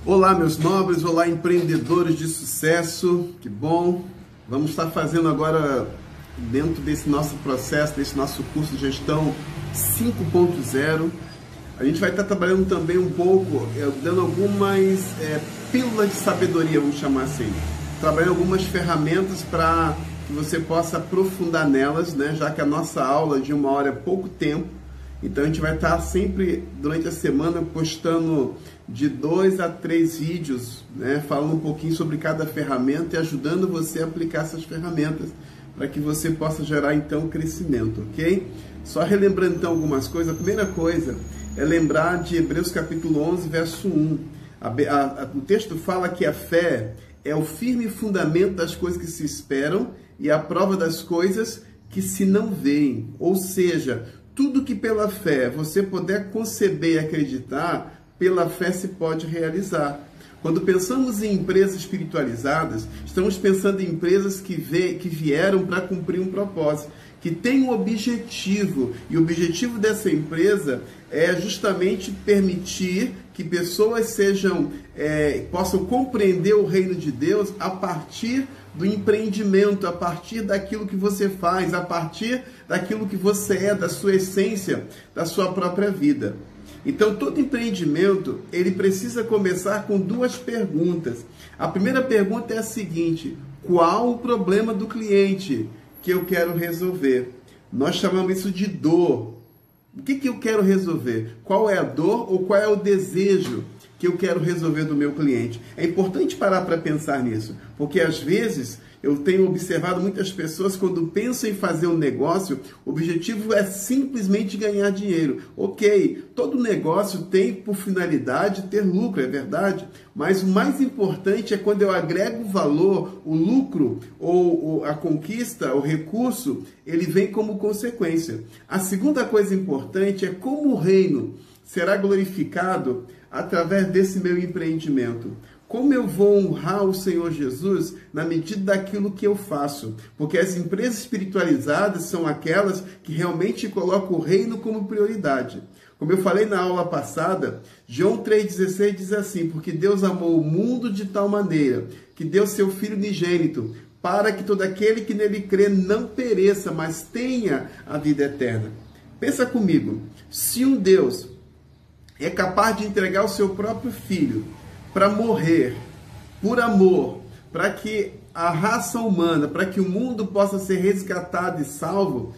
Olá, meus nobres, olá, empreendedores de sucesso, que bom! Vamos estar fazendo agora, dentro desse nosso processo, desse nosso curso de gestão 5.0, a gente vai estar trabalhando também um pouco, dando algumas pílulas de sabedoria, vamos chamar assim, trabalhando algumas ferramentas para que você possa aprofundar nelas, né? Já que a nossa aula de 1 hora é pouco tempo. Então a gente vai estar sempre, durante a semana, postando de 2 a 3 vídeos, né, falando um pouquinho sobre cada ferramenta e ajudando você a aplicar essas ferramentas para que você possa gerar, então, crescimento, ok? Só relembrando, então, algumas coisas. A primeira coisa é lembrar de Hebreus capítulo 11, verso 1. O texto fala que a fé é o firme fundamento das coisas que se esperam e a prova das coisas que se não veem. Ou seja, tudo que pela fé você puder conceber e acreditar, pela fé se pode realizar. Quando pensamos em empresas espiritualizadas, estamos pensando em empresas que vieram para cumprir um propósito, que tem um objetivo, e o objetivo dessa empresa é justamente permitir que pessoas possam compreender o reino de Deus a partir do empreendimento, a partir daquilo que você faz, a partir daquilo que você é, da sua essência, da sua própria vida. Então, todo empreendimento, ele precisa começar com 2 perguntas. A primeira pergunta é a seguinte: qual o problema do cliente que eu quero resolver? Nós chamamos isso de dor. O que eu quero resolver? Qual é a dor ou qual é o desejo que eu quero resolver do meu cliente? É importante parar para pensar nisso, porque às vezes eu tenho observado muitas pessoas, quando pensam em fazer um negócio, o objetivo é simplesmente ganhar dinheiro. Ok, todo negócio tem por finalidade ter lucro, é verdade, mas o mais importante é quando eu agrego valor, o lucro ou a conquista, o recurso, ele vem como consequência. A segunda coisa importante é como o reino será glorificado através desse meu empreendimento. Como eu vou honrar o Senhor Jesus na medida daquilo que eu faço? Porque as empresas espiritualizadas são aquelas que realmente colocam o reino como prioridade. Como eu falei na aula passada, João 3,16 diz assim: porque Deus amou o mundo de tal maneira que deu seu Filho unigênito, para que todo aquele que nele crê não pereça, mas tenha a vida eterna. Pensa comigo, se um Deus é capaz de entregar o seu próprio Filho para morrer por amor, para que a raça humana, para que o mundo possa ser resgatado e salvo,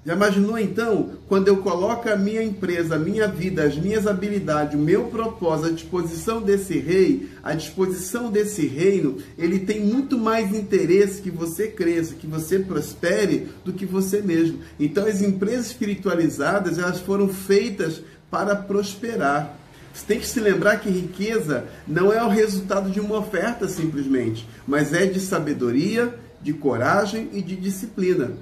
já imaginou então, quando eu coloco a minha empresa, a minha vida, as minhas habilidades, o meu propósito à disposição desse rei, à disposição desse reino, ele tem muito mais interesse que você cresça, que você prospere, do que você mesmo. Então as empresas espiritualizadas, elas foram feitas para prosperar. Você tem que se lembrar que riqueza não é o resultado de uma oferta simplesmente, mas é de sabedoria, de coragem e de disciplina.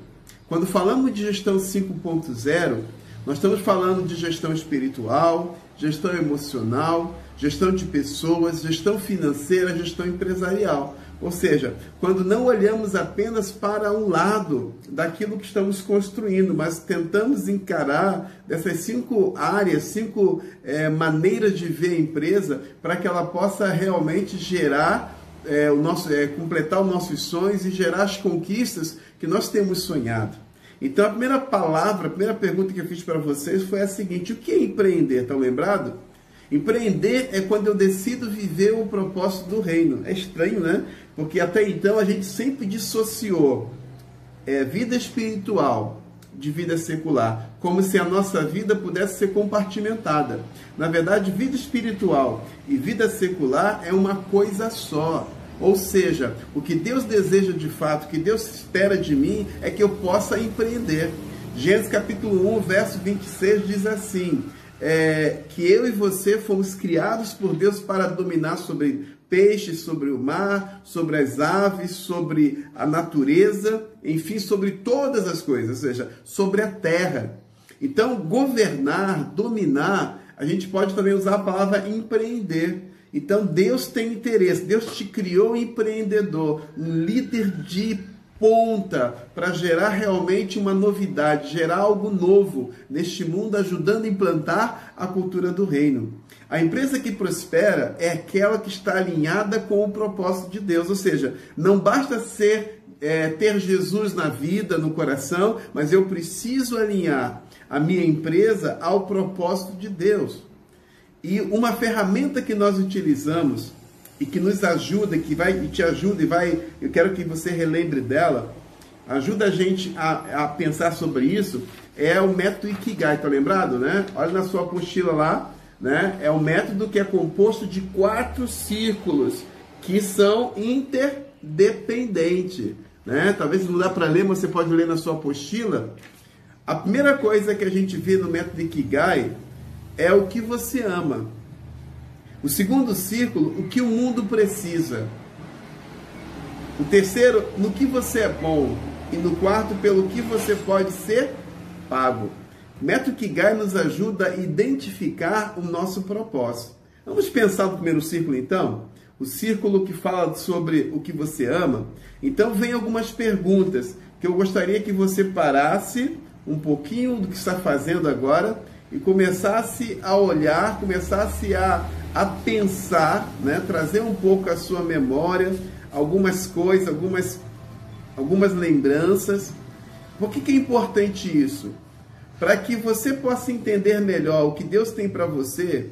Quando falamos de gestão 5.0, nós estamos falando de gestão espiritual, gestão emocional, gestão de pessoas, gestão financeira, gestão empresarial. Ou seja, quando não olhamos apenas para um lado daquilo que estamos construindo, mas tentamos encarar dessas 5 áreas, 5 maneiras de ver a empresa, para que ela possa realmente gerar completar os nossos sonhos e gerar as conquistas que nós temos sonhado. Então, a primeira pergunta que eu fiz para vocês foi a seguinte: o que é empreender? Estão lembrados? Empreender é quando eu decido viver o propósito do reino. É estranho, né? Porque até então a gente sempre dissociou vida espiritual de vida secular, como se a nossa vida pudesse ser compartimentada. Na verdade, vida espiritual e vida secular é uma coisa só. Ou seja, o que Deus deseja de fato, o que Deus espera de mim, é que eu possa empreender. Gênesis capítulo 1, verso 26 diz assim: que eu e você fomos criados por Deus para dominar sobre peixes, sobre o mar, sobre as aves, sobre a natureza, enfim, sobre todas as coisas, ou seja, sobre a terra. Então, governar, dominar, a gente pode também usar a palavra empreender. Então, Deus tem interesse, Deus te criou empreendedor, um líder de ponta para gerar realmente uma novidade, gerar algo novo neste mundo, ajudando a implantar a cultura do reino. A empresa que prospera é aquela que está alinhada com o propósito de Deus, ou seja, não basta ter Jesus na vida, no coração, mas eu preciso alinhar a minha empresa ao propósito de Deus. E uma ferramenta que nós utilizamos e que nos ajuda, que te ajuda eu quero que você relembre dela, ajuda a gente a pensar sobre isso, é o método Ikigai, tá lembrado, né? Olha na sua apostila lá, né? É um método que é composto de 4 círculos que são interdependentes, né? Talvez não dá para ler, mas você pode ler na sua apostila. A primeira coisa que a gente vê no método Ikigai é o que você ama. O segundo círculo, o que o mundo precisa. O terceiro, no que você é bom. E no quarto, pelo que você pode ser pago. O método Ikigai nos ajuda a identificar o nosso propósito. Vamos pensar no primeiro círculo, então? O círculo que fala sobre o que você ama. Então, vem algumas perguntas que eu gostaria que você parasse um pouquinho do que está fazendo agora e começasse a olhar, começasse a pensar, né? Trazer um pouco a sua memória, algumas coisas, algumas lembranças. Por que é importante isso? Para que você possa entender melhor o que Deus tem para você,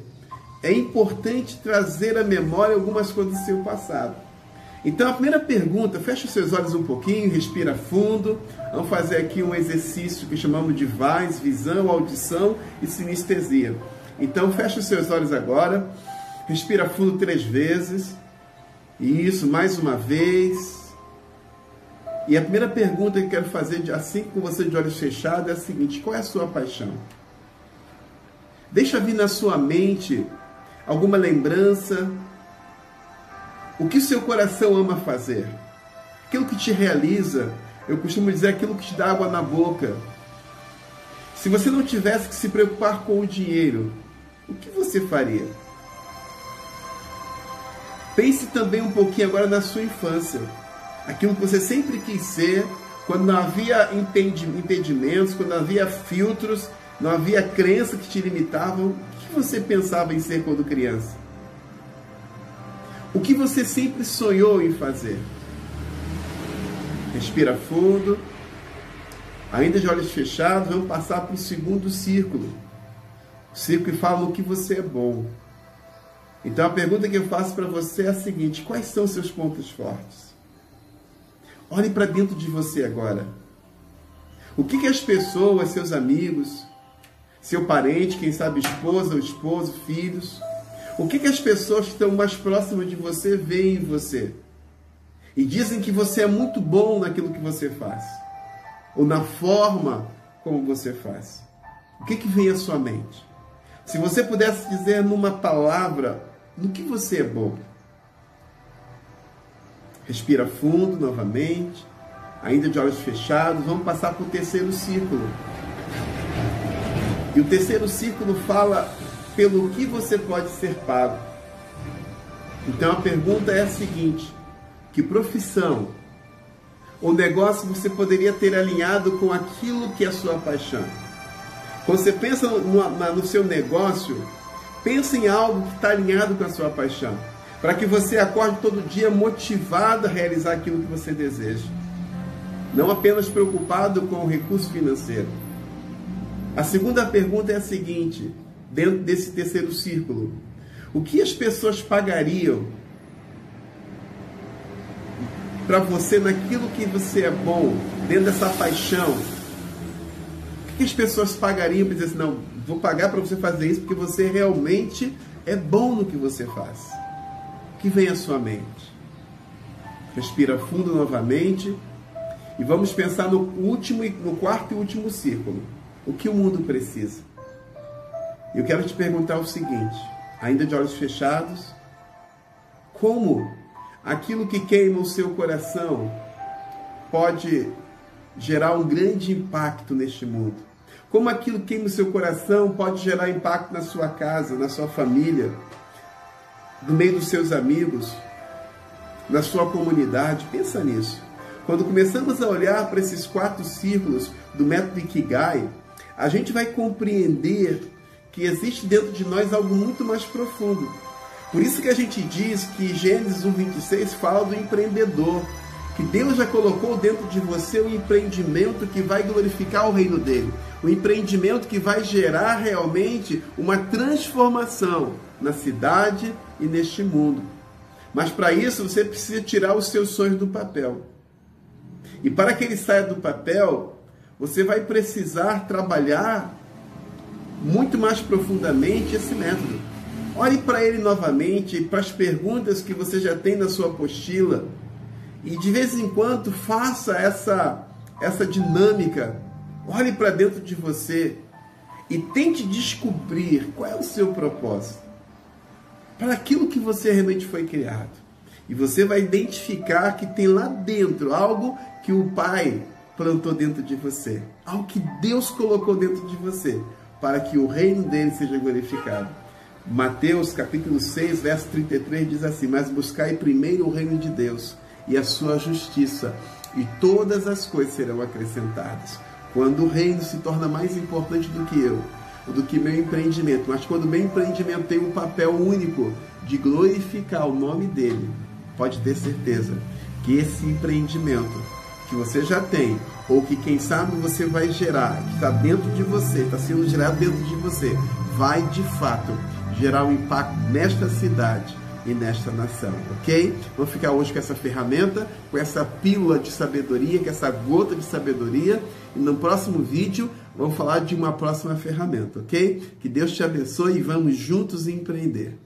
é importante trazer à memória algumas coisas do seu passado. Então, a primeira pergunta, fecha os seus olhos um pouquinho, respira fundo. Vamos fazer aqui um exercício que chamamos de VAIS, visão, audição e sinestesia. Então, fecha os seus olhos agora, respira fundo 3 vezes. Isso, mais uma vez. E a primeira pergunta que eu quero fazer, assim com você de olhos fechados, é a seguinte: qual é a sua paixão? Deixa vir na sua mente alguma lembrança. O que o seu coração ama fazer? Aquilo que te realiza, eu costumo dizer, aquilo que te dá água na boca. Se você não tivesse que se preocupar com o dinheiro, o que você faria? Pense também um pouquinho agora na sua infância. Aquilo que você sempre quis ser, quando não havia impedimentos, quando não havia filtros, não havia crença que te limitavam. O que você pensava em ser quando criança? O que você sempre sonhou em fazer? Respira fundo. Ainda de olhos fechados, vamos passar para o segundo círculo. O círculo que fala no que você é bom. Então a pergunta que eu faço para você é a seguinte: quais são os seus pontos fortes? Olhe para dentro de você agora. O que as pessoas, seus amigos, seu parente, quem sabe esposa ou esposo, filhos, o que as pessoas que estão mais próximas de você veem em você? E dizem que você é muito bom naquilo que você faz. Ou na forma como você faz. O que vem à sua mente? Se você pudesse dizer numa palavra, no que você é bom? Respira fundo novamente. Ainda de olhos fechados, vamos passar para o terceiro círculo. E o terceiro círculo fala pelo que você pode ser pago. Então a pergunta é a seguinte: que profissão ou negócio você poderia ter alinhado com aquilo que é a sua paixão? Quando você pensa no seu negócio, pensa em algo que está alinhado com a sua paixão, para que você acorde todo dia motivado a realizar aquilo que você deseja, não apenas preocupado com o recurso financeiro. A segunda pergunta é a seguinte: dentro desse terceiro círculo, o que as pessoas pagariam para você naquilo que você é bom, dentro dessa paixão? O que as pessoas pagariam para dizer assim: não, vou pagar para você fazer isso porque você realmente é bom no que você faz? O que vem à sua mente? Respira fundo novamente e vamos pensar no quarto e último círculo. O que o mundo precisa? Eu quero te perguntar o seguinte, ainda de olhos fechados: como aquilo que queima o seu coração pode gerar um grande impacto neste mundo? Como aquilo que queima o seu coração pode gerar impacto na sua casa, na sua família, no meio dos seus amigos, na sua comunidade? Pensa nisso. Quando começamos a olhar para esses 4 círculos do método Ikigai, a gente vai compreender que existe dentro de nós algo muito mais profundo. Por isso que a gente diz que Gênesis 1:26 fala do empreendedor, que Deus já colocou dentro de você um empreendimento que vai glorificar o reino dele, um empreendimento que vai gerar realmente uma transformação na cidade e neste mundo. Mas para isso você precisa tirar os seus sonhos do papel. E para que ele saia do papel, você vai precisar trabalhar muito mais profundamente esse método. Olhe para ele novamente, para as perguntas que você já tem na sua apostila, e de vez em quando faça essa dinâmica. Olhe para dentro de você e tente descobrir qual é o seu propósito para aquilo que você realmente foi criado. E você vai identificar que tem lá dentro algo que o Pai plantou dentro de você, algo que Deus colocou dentro de você, para que o reino dele seja glorificado. Mateus capítulo 6, verso 33 diz assim: mas buscai primeiro o reino de Deus e a sua justiça, e todas as coisas serão acrescentadas. Quando o reino se torna mais importante do que eu, do que meu empreendimento, mas quando meu empreendimento tem um papel único de glorificar o nome dele, pode ter certeza que esse empreendimento que você já tem, ou que quem sabe você vai gerar, que está dentro de você, está sendo gerado dentro de você, vai de fato gerar um impacto nesta cidade e nesta nação, ok? Vamos ficar hoje com essa ferramenta, com essa pílula de sabedoria, com essa gota de sabedoria, e no próximo vídeo vamos falar de uma próxima ferramenta, ok? Que Deus te abençoe e vamos juntos empreender.